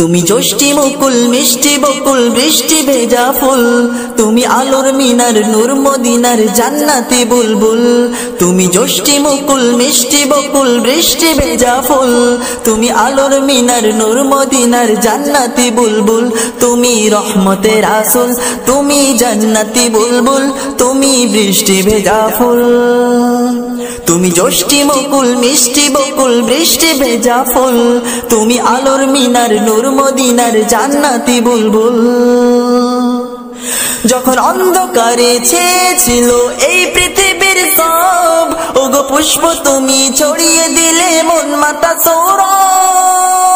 তুমি জ্যোষ্ঠী মুকুল মিষ্টি বকুল বৃষ্টি ভেজা ফুল, তুমি আলোর মিনার নূর মদিনার জান্নাতি বুলবুল। তুমি জ্যোষ্ঠী মুকুল মিষ্টি বকুল বৃষ্টি ভেজা ফুল, তুমি আলোর মিনার নূর মদিনার জান্নাতি বুলবুল। তুমি রহমতের রাসূল, তুমি জান্নাতি বুলবুল, তুমি বৃষ্টি ভেজা ফুল। তুমি জ্যোষ্ঠী মুকুল মিষ্টি বকুল বৃষ্টি ভেজা ফুল, তুমি আলোর মিনার নূর মদিনার জান্নাতি বুলবুল। যখন অন্ধকারে ছেয়েছিল এই পৃথিবীর সব, ওগো পুষ্প তুমি ছড়িয়ে দিলে মন মাতা সৌরভ।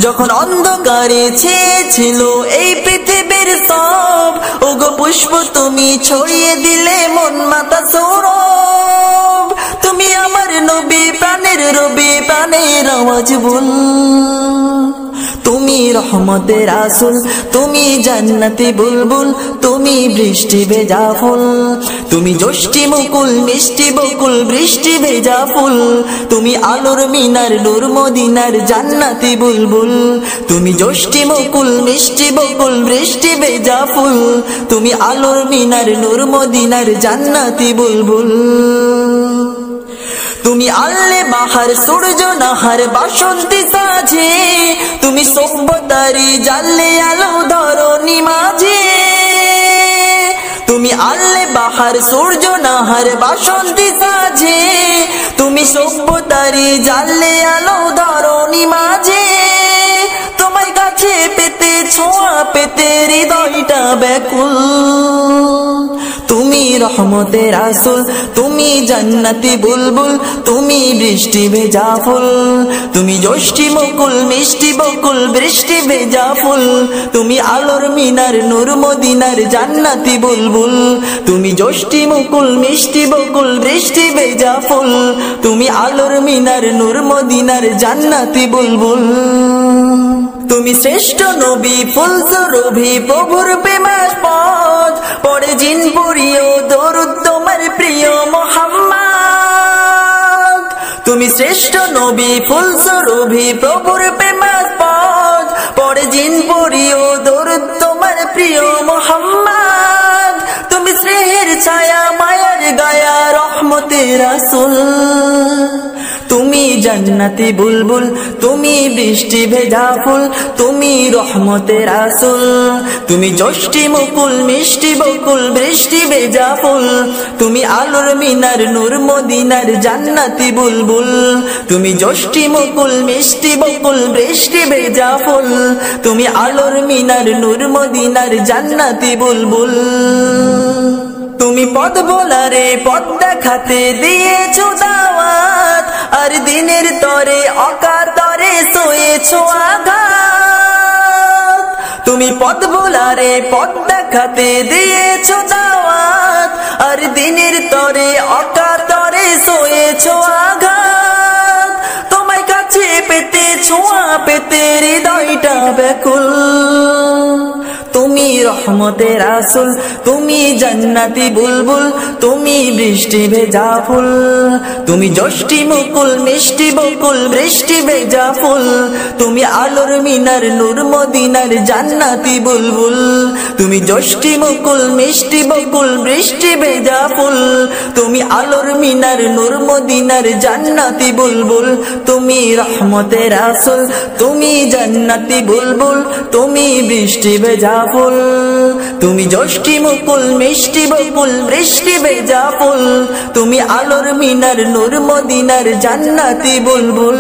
যখন অন্ধকারে ছেয়েছিল এই পৃথিবীর সব, ওগো পুষ্প তুমি ছড়িয়ে দিলে মন মাতা সৌরভ। তুমি আমার নবী প্রাণের রবি প্রাণের আওয়াজ বল। তুমি রহমতের রাসূল, তুমি জান্নাতি বুলবুল, তুমি বৃষ্টি ভেজা ফুল। তুমি জ্যোষ্ঠী মুকুল মিষ্টি বকুল বৃষ্টি ভেজা ফুল, তুমি আলোর মিনার নূর মদিনার জান্নাতি বুলবুল। তুমি জ্যোষ্ঠী মুকুল মিষ্টি বকুল বৃষ্টি ভেজা ফুল, তুমি আলোর মিনার নূর মদিনার জান্নাতি বুলবুল। তুমি আল্লে বাহার সূর্য নাহার বাসন্তী সাজে, তুমি সভ্যতারি জানলে আলো ধরণী মাঝে। তুমি আল্লে বাহার সূর্য নাহার বাসন্তী সাজে, তুমি সভ্যতারি জানলে আলো ধরণী মাঝে। তোমার কাছে পেতে ছোঁয়া পেতে হৃদয়টা ব্যাকুল। তুমি রহমতের রাসূল, তুমি জান্নাতি বুলবুল, তুমি বৃষ্টি ভেজা ফুল। তুমি জ্যোষ্ঠী মুকুল মিষ্টি বকুল বৃষ্টি ভেজা ফুল, তুমি আলোর মিনার নূর মদিনার জান্নাতি বুলবুল। তুমি জ্যোষ্ঠী মুকুল মিষ্টি বকুল বৃষ্টি ভেজা ফুল, তুমি আলোর মিনার নূর মদিনার জান্নাতি বুলবুল। তুমি শ্রেষ্ঠ নবী ফুল সুরভি প্রভুর প্রেমাস্পদ, পড়ে জিন পড়িও দরুদ তোমার প্রিয় মুহাম্মদ। তুমি শ্রেষ্ঠ নবী ফুল সুরভি প্রভুর প্রেমাস্পদ, পড়ে জিন পড়িও দরুদ তোমার প্রিয় মুহাম্মদ। তুমি স্নেহের ছায়া মায়ার গায়া রহমতের রাসূল, তুমি জান্নাতি বুলবুল, তুমি বৃষ্টি ভেজা ফুল, তুমি রহমতের রাসূল। তুমি জ্যোষ্ঠী মুকুল মিষ্টি বকুল বৃষ্টি ভেজা ফুল, তুমি আলোর মিনার নূর মদিনার জান্নাতি বুলবুল। তুমি জ্যোষ্ঠী মুকুল মিষ্টি বকুল বৃষ্টি ভেজা ফুল, তুমি আলোর মিনার নূর মদিনার জান্নাতি বুলবুল। তুমি পথ ভোলারে পথ দেখাতে দিয়েছো দাওয়াত, আর দিনের তরে অকাতরে সয়েছো আঘাত। তুমি পথ ভোলারে পথ দেখাতে দিয়েছো দাওয়াত, আর দিনের তরে অকাতরে সয়েছো আঘাত। তোমায় কাছে পেতে ছোঁয়া পেতে হৃদয়টা ব্যাকুল। তুমি রহমতের রাসূল, তুমি জান্নাতি বুলবুল, তুমি বৃষ্টি ভেজা ফুল। তুমি জ্যোষ্ঠী মুকুল মিষ্টি বকুল বৃষ্টি ভেজা ফুল, তুমি আলোর মিনার নূর মদিনার জান্নাতি বুলবুল। তুমি জ্যোষ্ঠী মুকুল মিষ্টি বকুল বৃষ্টি ভেজা ফুল, তুমি আলোর মিনার নূর মদিনার জান্নাতি বুলবুল। তুমি রহমতের রাসূল, তুমি জান্নাতি বুলবুল, তুমি বৃষ্টি ভেজা ফুল। তুমি জ্যোষ্ঠী মুকুল মিষ্টি বকুল বৃষ্টি ভেজা ফুল, তুমি আলোর মিনার নূর মদিনার জান্নাতি বুলবুল।